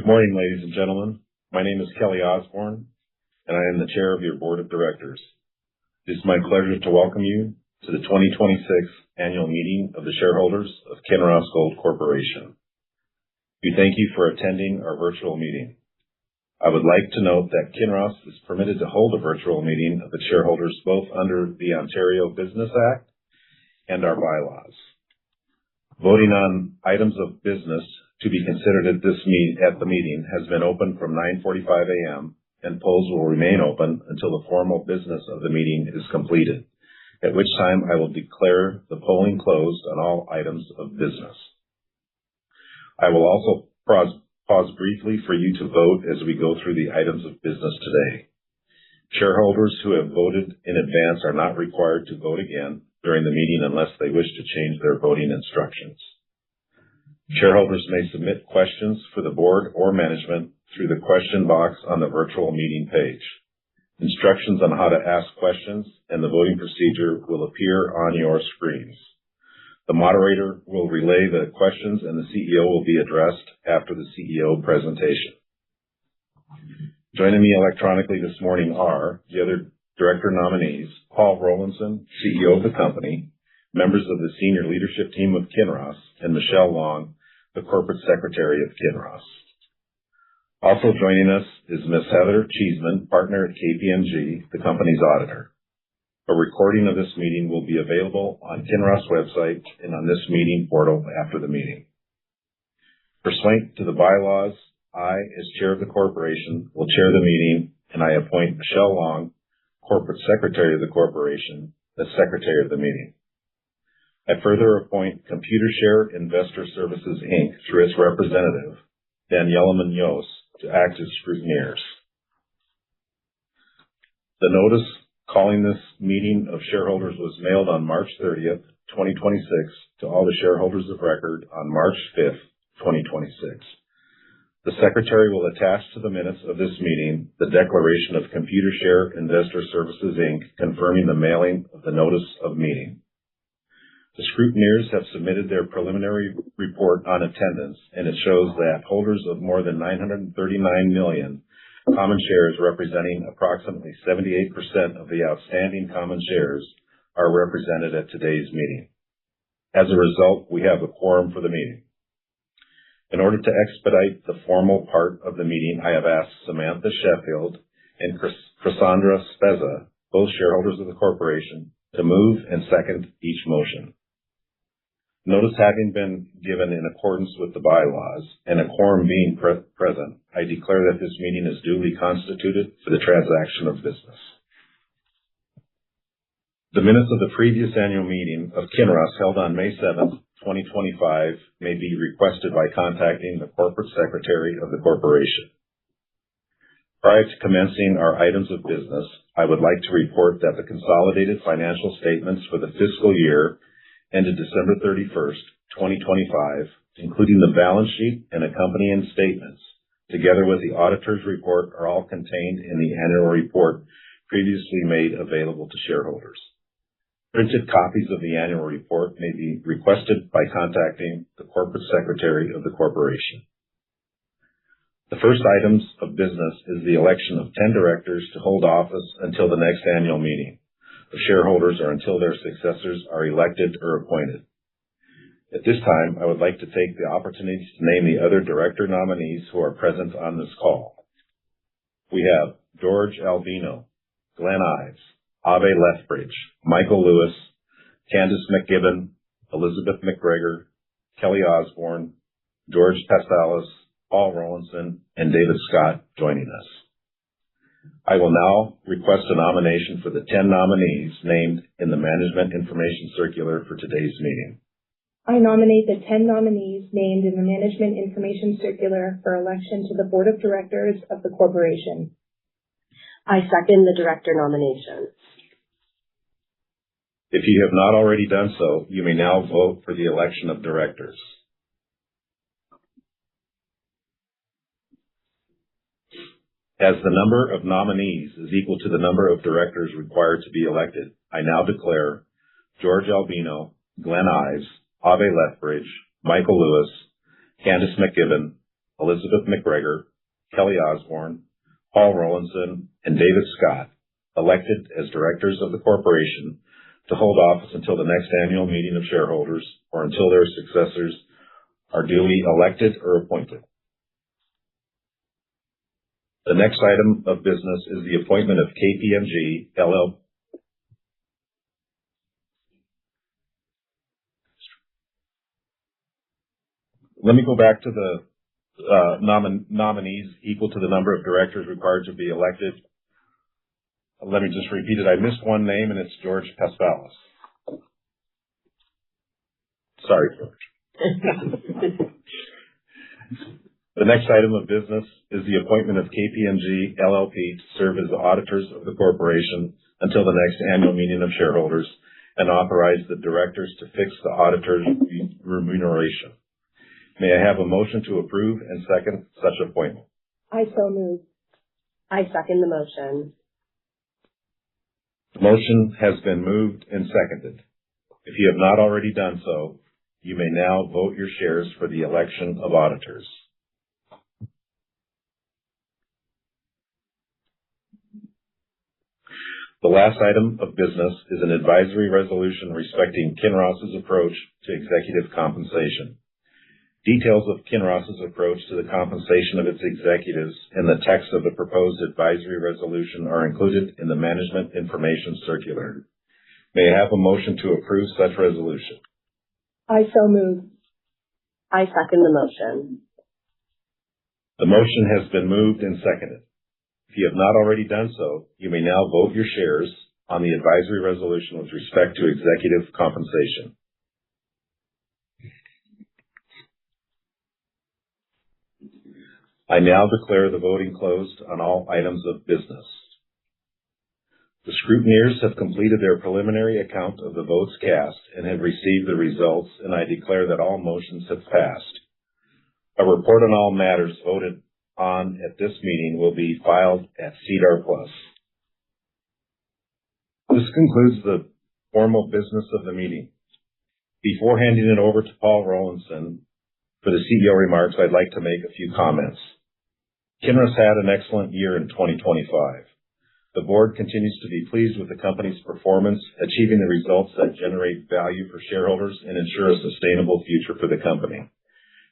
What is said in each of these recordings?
Good morning, ladies and gentlemen. My name is Kelly Osborne, and I am the chair of your board of directors. It is my pleasure to welcome you to the 2026 annual meeting of the shareholders of Kinross Gold Corporation. We thank you for attending our virtual meeting. I would like to note that Kinross is permitted to hold a virtual meeting of its shareholders both under the Ontario Business Act and our bylaws. Voting on items of business to be considered at the meeting has been open from 9:45 a.m. and polls will remain open until the formal business of the meeting is completed, at which time I will declare the polling closed on all items of business. I will also pause briefly for you to vote as we go through the items of business today. Shareholders who have voted in advance are not required to vote again during the meeting unless they wish to change their voting instructions. Shareholders may submit questions for the board or management through the question box on the virtual meeting page. Instructions on how to ask questions and the voting procedure will appear on your screens. The moderator will relay the questions and the CEO will be addressed after the CEO presentation. Joining me electronically this morning are the other director nominees, Paul Rollinson, CEO of the company, members of the senior leadership team of Kinross, and Michelle Long, the corporate secretary of Kinross. Also joining us is Ms. Heather Cheeseman, partner at KPMG, the company's auditor. A recording of this meeting will be available on Kinross website and on this meeting portal after the meeting. Pursuant to the bylaws, I, as chair of the corporation, will chair the meeting, and I appoint Michelle Long, corporate secretary of the corporation, as secretary of the meeting. I further appoint Computershare Investor Services, Inc., through its representative, Daniela Munoz, to act as scrutineers. The notice calling this meeting of shareholders was mailed on March 30th, 2026, to all the shareholders of record on March 5th, 2026. The secretary will attach to the minutes of this meeting the declaration of Computershare Investor Services, Inc., confirming the mailing of the notice of meeting. The scrutineers have submitted their preliminary report on attendance, and it shows that holders of more than 939 million common shares, representing approximately 78% of the outstanding common shares, are represented at today's meeting. As a result, we have a quorum for the meeting. In order to expedite the formal part of the meeting, I have asked Samantha Sheffield and Cassandra Spezza, both shareholders of the corporation, to move and second each motion. Notice having been given in accordance with the bylaws and a quorum being present, I declare that this meeting is duly constituted for the transaction of business. The minutes of the previous annual meeting of Kinross held on May 7th, 2025 may be requested by contacting the corporate secretary of the corporation. Prior to commencing our items of business, I would like to report that the consolidated financial statements for the fiscal year ended December 31st, 2025, including the balance sheet and accompanying statements, together with the auditor's report, are all contained in the annual report previously made available to shareholders. Printed copies of the annual report may be requested by contacting the corporate secretary of the corporation. The first items of business is the election of 10 directors to hold office until the next annual meeting of shareholders or until their successors are elected or appointed. At this time, I would like to take the opportunity to name the other director nominees who are present on this call. We have George Albino, Glenn Ives, Ave Lethbridge, Michael Lewis, Candace McGibbon, Elizabeth McGregor, Kelly Osborne, George Pastalis, Paul Rollinson, and David Scott joining us. I will now request a nomination for the 10 nominees named in the Management Information Circular for today's meeting. I nominate the 10 nominees named in the Management Information Circular for election to the Board of Directors of the corporation. I second the director nominations. If you have not already done so, you may now vote for the election of directors. As the number of nominees is equal to the number of directors required to be elected, I now declare George Albino, Glenn Ives, Ave Lethbridge, Michael Lewis, Candace McGibbon, Elizabeth McGregor, Kelly Osborne, Paul Rollinson, and David Scott, elected as directors of the corporation to hold office until the next annual meeting of shareholders or until their successors are duly elected or appointed. The next item of business is the appointment of KPMG LLP. Let me go back to the nominees equal to the number of directors required to be elected. Let me just repeat it. I missed one name, and it's George Paspalis. Sorry, George. The next item of business is the appointment of KPMG LLP to serve as the auditors of the corporation until the next annual meeting of shareholders and authorize the directors to fix the auditor's remuneration. May I have a motion to approve and second such appointment? I so move. I second the motion. The motion has been moved and seconded. If you have not already done so, you may now vote your shares for the election of auditors. The last item of business is an advisory resolution respecting Kinross's approach to executive compensation. Details of Kinross's approach to the compensation of its executives and the text of the proposed advisory resolution are included in the Management Information Circular. May I have a motion to approve such resolution? I so move. I second the motion. The motion has been moved and seconded. If you have not already done so, you may now vote your shares on the advisory resolution with respect to executive compensation. I now declare the voting closed on all items of business. The scrutineers have completed their preliminary account of the votes cast and have received the results, and I declare that all motions have passed. A report on all matters voted on at this meeting will be filed at SEDAR+. This concludes the formal business of the meeting. Before handing it over to Paul Rollinson for the CEO remarks, I'd like to make a few comments. Kinross had an excellent year in 2025. The board continues to be pleased with the company's performance, achieving the results that generate value for shareholders and ensure a sustainable future for the company.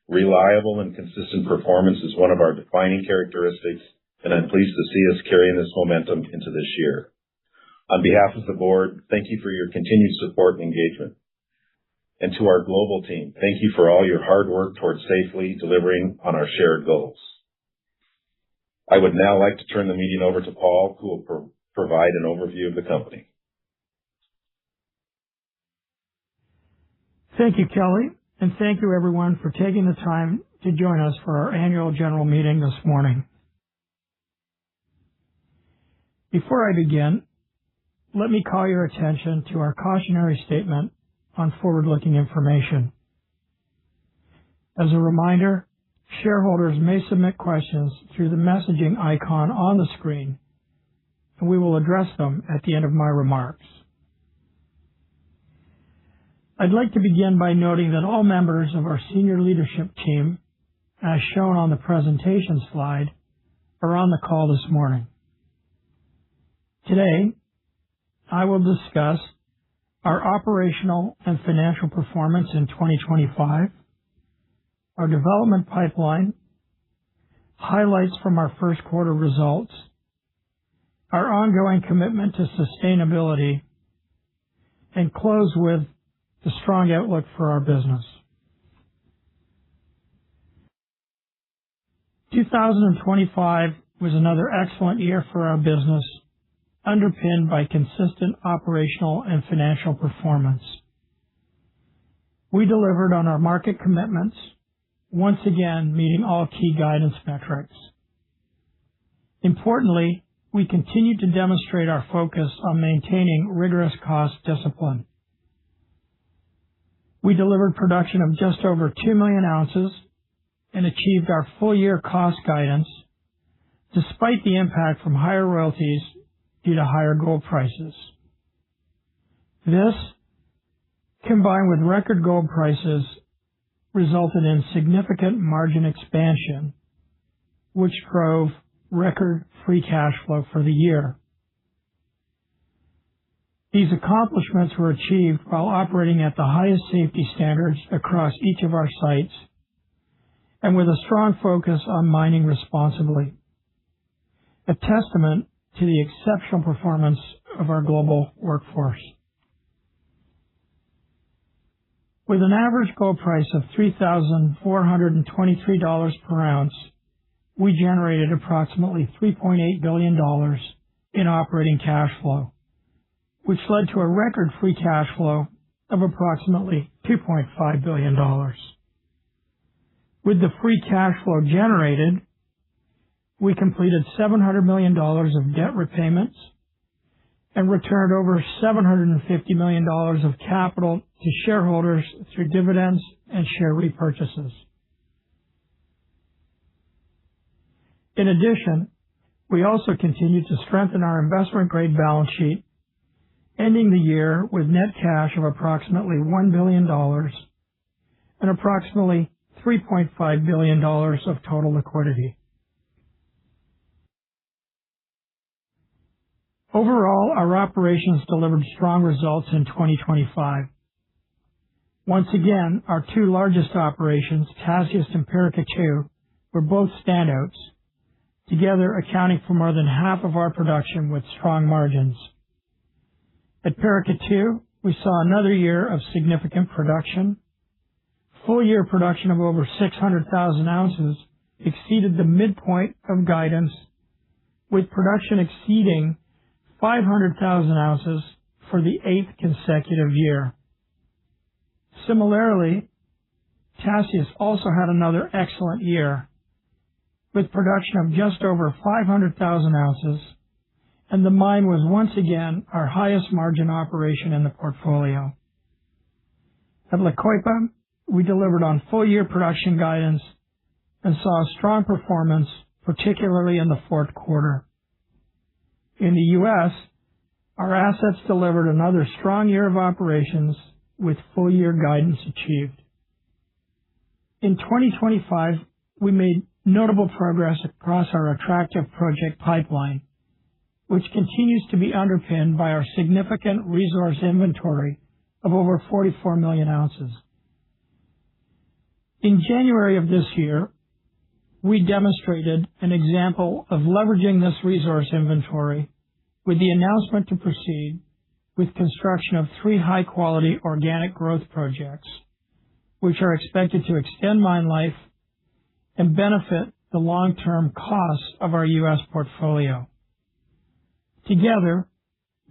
Reliable and consistent performance is one of our defining characteristics, and I'm pleased to see us carrying this momentum into this year. On behalf of the board, thank you for your continued support and engagement. And to our global team, thank you for all your hard work towards safely delivering on our shared goals. I would now like to turn the meeting over to Paul, who will provide an overview of the company. Thank you, Kelly, and thank you everyone for taking the time to join us for our annual general meeting this morning. Before I begin, let me call your attention to our cautionary statement on forward-looking information. As a reminder, shareholders may submit questions through the messaging icon on the screen, and we will address them at the end of my remarks. I'd like to begin by noting that all members of our senior leadership team, as shown on the presentation slide, are on the call this morning. Today, I will discuss our operational and financial performance in 2025, our development pipeline, highlights from our first quarter results, our ongoing commitment to sustainability, and close with the strong outlook for our business. 2025 was another excellent year for our business, underpinned by consistent operational and financial performance. We delivered on our market commitments, once again meeting all key guidance metrics. Importantly, we continue to demonstrate our focus on maintaining rigorous cost discipline. We delivered production of just over 2 million ounces and achieved our full-year cost guidance despite the impact from higher royalties due to higher gold prices. This, combined with record gold prices, resulted in significant margin expansion which drove record free cash flow for the year. These accomplishments were achieved while operating at the highest safety standards across each of our sites and with a strong focus on mining responsibly, a testament to the exceptional performance of our global workforce. With an average gold price of $3,423 per ounce, we generated approximately $3.8 billion in operating cash flow, which led to a record free cash flow of approximately $2.5 billion. With the free cash flow generated, we completed $700 million of debt repayments and returned over $750 million of capital to shareholders through dividends and share repurchases. In addition, we also continued to strengthen our investment-grade balance sheet, ending the year with net cash of approximately $1 billion and approximately $3.5 billion of total liquidity. Overall, our operations delivered strong results in 2025. Once again, our two largest operations, Tasiast and Paracatu, were both standouts, together accounting for more than half of our production with strong margins. At Paracatu, we saw another year of significant production. Full-year production of over 600,000 ounces exceeded the midpoint of guidance, with production exceeding 500,000 ounces for the 8th consecutive year. Similarly, Tasiast also had another excellent year, with production of just over 500,000 ounces, and the mine was once again our highest margin operation in the portfolio. At La Coipa, we delivered on full-year production guidance and saw a strong performance, particularly in the fourth quarter. In the U.S., our assets delivered another strong year of operations with full-year guidance achieved. In 2025, we made notable progress across our attractive project pipeline, which continues to be underpinned by our significant resource inventory of over 44 million ounces. In January of this year, we demonstrated an example of leveraging this resource inventory with the announcement to proceed with construction of 3 high-quality organic growth projects, which are expected to extend mine life and benefit the long-term costs of our U.S. portfolio. Together,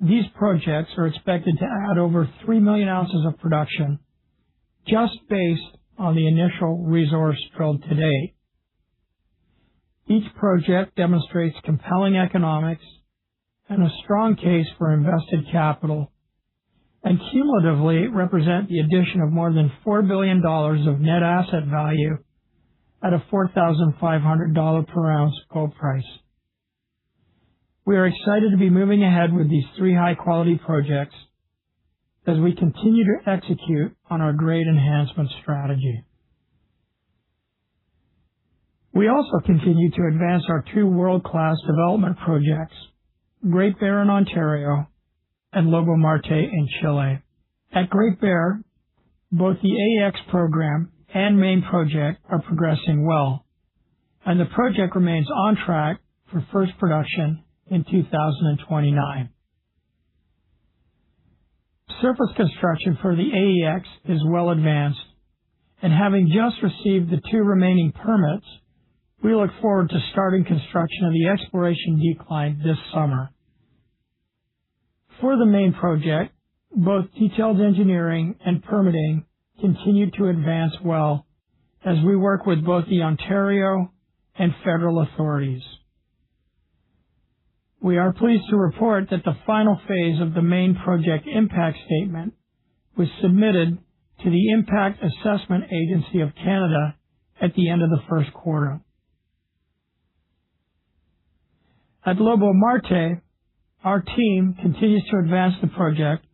these projects are expected to add over 3 million ounces of production just based on the initial resource drilled to date. Each project demonstrates compelling economics and a strong case for invested capital, and cumulatively represent the addition of more than $4 billion of net asset value at a $4,500 per ounce gold price. We are excited to be moving ahead with these 3 high-quality projects as we continue to execute on our grade enhancement strategy. We also continue to advance our 2 world-class development projects, Great Bear in Ontario and Lobo Marte in Chile. At Great Bear, both the AEX program and main project are progressing well, and the project remains on track for first production in 2029. Surface construction for the AEX is well advanced, and having just received the 2 remaining permits, we look forward to starting construction of the exploration decline this summer. For the main project, both detailed engineering and permitting continue to advance well as we work with both the Ontario and federal authorities. We are pleased to report that the final phase of the main project impact statement was submitted to the Impact Assessment Agency of Canada at the end of the first quarter. At Lobo Marte, our team continues to advance the project,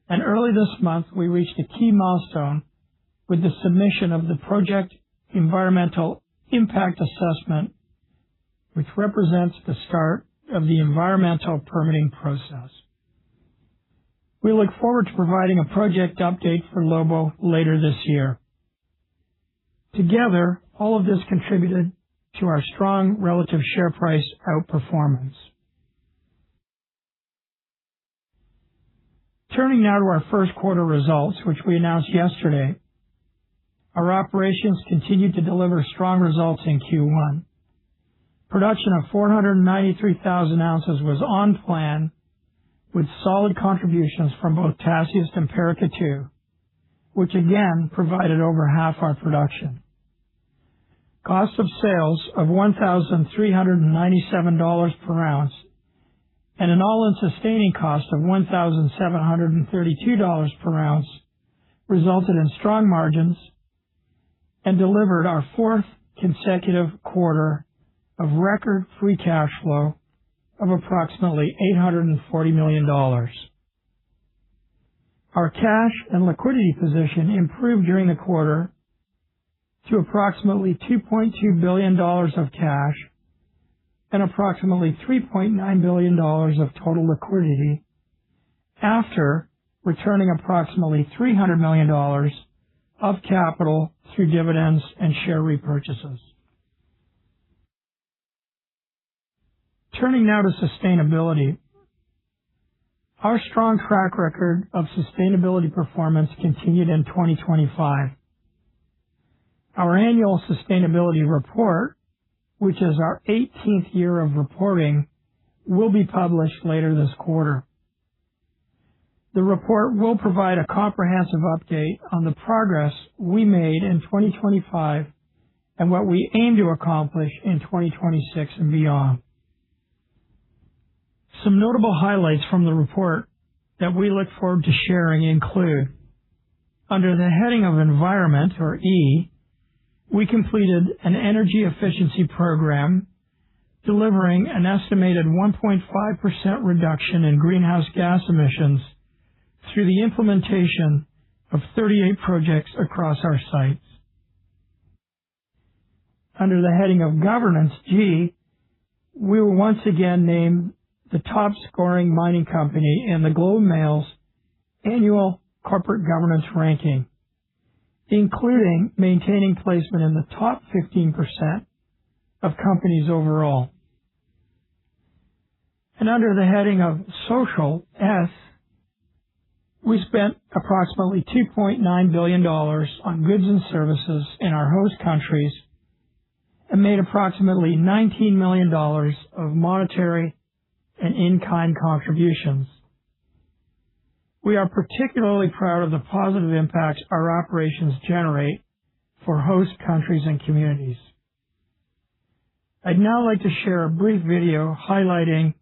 and early this month we reached a key milestone with the submission of the project environmental impact assessment which represents the start of the environmental permitting process. We look forward to providing a project update for Lobo later this year. Together, all of this contributed to our strong relative share price outperformance. Turning now to our first quarter results, which we announced yesterday, our operations continued to deliver strong results in Q1. Production of 493,000 ounces was on plan, with solid contributions from both Tasiast and Paracatu, which again provided over half our production. Cost of sales of $1,397 per ounce and an all-in sustaining cost of $1,732 per ounce resulted in strong margins and delivered our fourth consecutive quarter of record free cash flow of approximately $840 million. Our cash and liquidity position improved during the quarter to approximately $2.2 billion of cash and approximately $3.9 billion of total liquidity after returning approximately $300 million of capital through dividends and share repurchases. Turning now to sustainability. Our strong track record of sustainability performance continued in 2025. Our annual sustainability report, which is our 18th year of reporting, will be published later this quarter. The report will provide a comprehensive update on the progress we made in 2025 and what we aim to accomplish in 2026 and beyond. Some notable highlights from the report that we look forward to sharing include, under the heading of Environment, or E, we completed an energy efficiency program delivering an estimated 1.5% reduction in greenhouse gas emissions through the implementation of 38 projects across our sites. Under the heading of Governance, G, we were once again named the top scoring mining company in the Globe and Mail's annual corporate governance ranking, including maintaining placement in the top 15% of companies overall. And under the heading of Social, S, we spent approximately $2.9 billion on goods and services in our host countries and made approximately $19 million of monetary and in-kind contributions. We are particularly proud of the positive impacts our operations generate for host countries and communities. I'd now like to share a brief video highlighting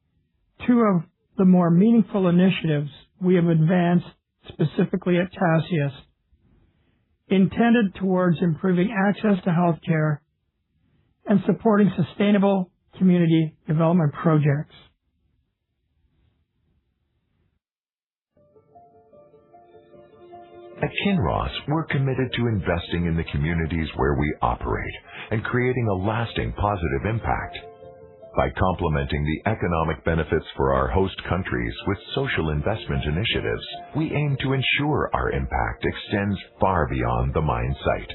two of the more meaningful initiatives we have advanced specifically at Tasiast, intended towards improving access to healthcare and supporting sustainable community development projects. At Kinross, we're committed to investing in the communities where we operate and creating a lasting positive impact. By complementing the economic benefits for our host countries with social investment initiatives, we aim to ensure our impact extends far beyond the mine site.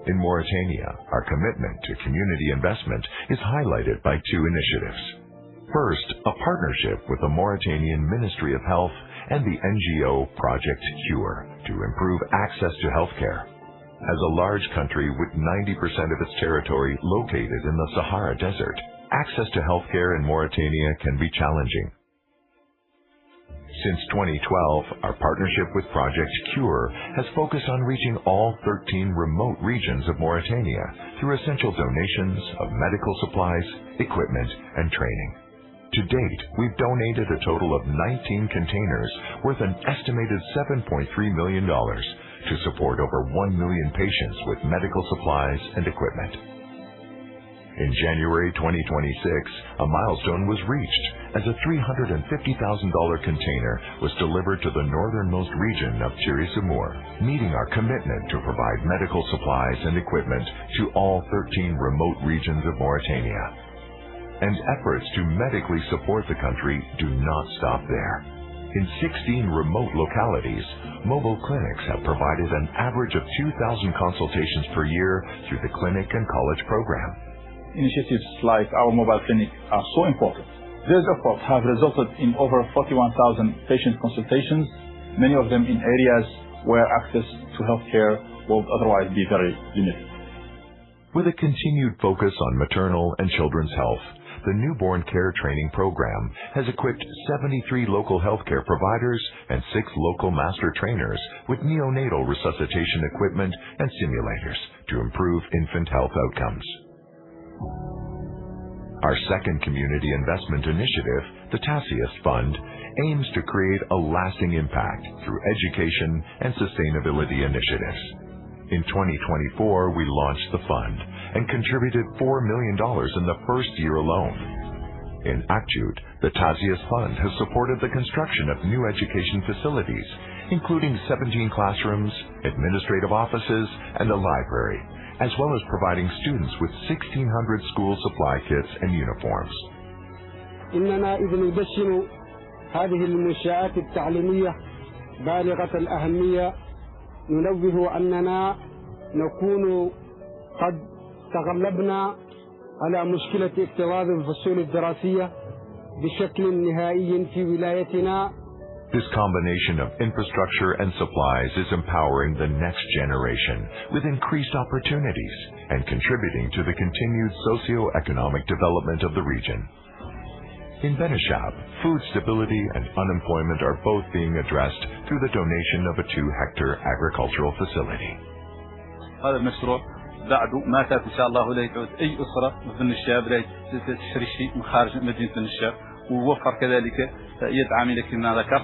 In Mauritania, our commitment to community investment is highlighted by two initiatives. First, a partnership with the Mauritanian Ministry of Health and the NGO Project Cure to improve access to healthcare. As a large country with 90% of its territory located in the Sahara Desert, access to healthcare in Mauritania can be challenging. Since 2012, our partnership with Project Cure has focused on reaching all 13 remote regions of Mauritania through essential donations of medical supplies, equipment, and training. To date, we've donated a total of 19 containers worth an estimated $7.3 million to support over 1 million patients with medical supplies and equipment. In January 2026, a milestone was reached as a $350,000 container was delivered to the northernmost region of Tirisimour, meeting our commitment to provide medical supplies and equipment to all 13 remote regions of Mauritania. and efforts to medically support the country do not stop there. In 16 remote localities, mobile clinics have provided an average of 2,000 consultations per year through the clinic and college program. Initiatives like our mobile clinic are so important. These efforts have resulted in over 41,000 patient consultations, many of them in areas where access to healthcare will otherwise be very limited. With a continued focus on maternal and children's health, the Newborn Care Training Program has equipped 73 local healthcare providers and 6 local master trainers with neonatal resuscitation equipment and simulators to improve infant health outcomes. Our second community investment initiative, the Tassiest Fund, aims to create a lasting impact through education and sustainability initiatives. In 2024, we launched the fund and contributed $4 million in the first year alone. In Akjut, the Tassiest Fund has supported the construction of new education facilities, including 17 classrooms, administrative offices, and a library, as well as providing students with 1,600 school supply kits and uniforms. إننا إذ ندشن هذه المنشآت التعليمية بالغة الأهمية ننوه أننا نكون قد تغلبنا على مشكلة اكتظاظ الفصول الدراسية بشكل نهائي في ولايتنا. This combination of infrastructure and supplies is empowering the next generation with increased opportunities and contributing to the continued socio-economic development of the region. In Benishab, food stability and unemployment are both being addressed through the donation of a 2-hectare agricultural facility. هذا المشروع بعده ما كانت إن شاء الله لا يعود أي أسرة في النشاب لا تشتري شيء من خارج مدينة النشاب، ووفر كذلك يدعم لك ما ذكر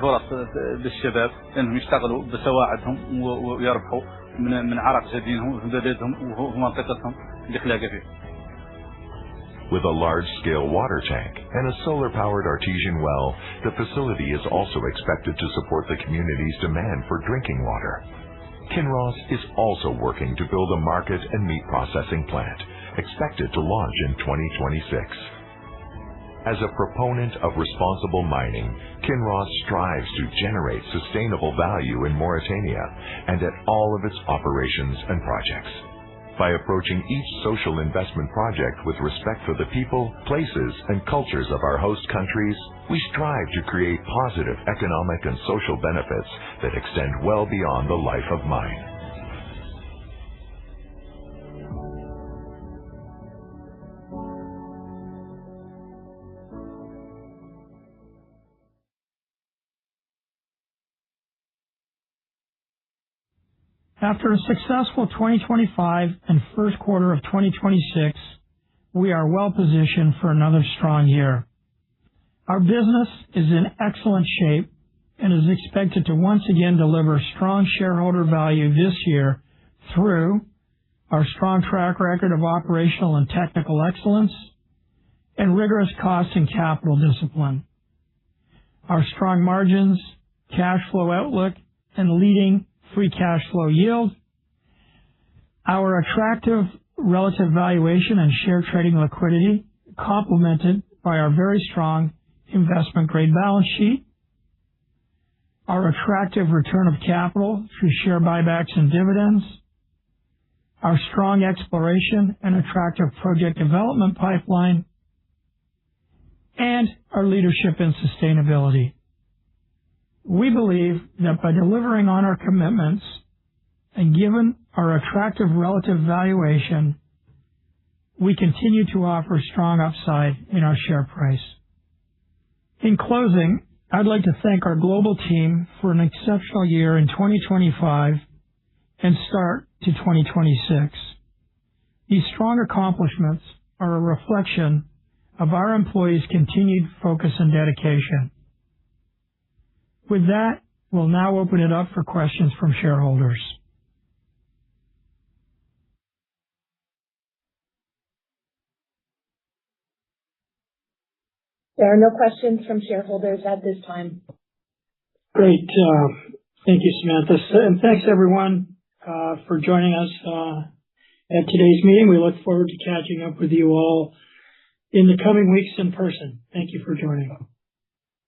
فرص للشباب أنهم يشتغلوا بسواعدهم ويربحوا من عرق جبينهم في بلدهم وفي منطقتهم اللي خلاقة فيه. With a large-scale water tank and a solar-powered artesian well, the facility is also expected to support the community's demand for drinking water. Kinross is also working to build a market and meat processing plant, expected to launch in 2026. As a proponent of responsible mining, Kinross strives to generate sustainable value in Mauritania and at all of its operations and projects. By approaching each social investment project with respect for the people, places, and cultures of our host countries, we strive to create positive economic and social benefits that extend well beyond the life of mine. After a successful 2025 and first quarter of 2026, we are well positioned for another strong year. Our business is in excellent shape and is expected to once again deliver strong shareholder value this year through our strong track record of operational and technical excellence and rigorous cost and capital discipline. Our strong margins, cash flow outlook, and leading free cash flow yield, our attractive relative valuation and share trading liquidity, complemented by our very strong investment-grade balance sheet, our attractive return of capital through share buybacks and dividends, our strong exploration and attractive project development pipeline, and our leadership in sustainability. We believe that by delivering on our commitments and given our attractive relative valuation, we continue to offer strong upside in our share price. In closing, I'd like to thank our global team for an exceptional year in 2025 and start to 2026. These strong accomplishments are a reflection of our employees' continued focus and dedication. With that, we'll now open it up for questions from shareholders. There are no questions from shareholders at this time. Great. Thank you, Samantha. And thanks, everyone, for joining us at today's meeting. We look forward to catching up with you all in the coming weeks in person. Thank you for joining.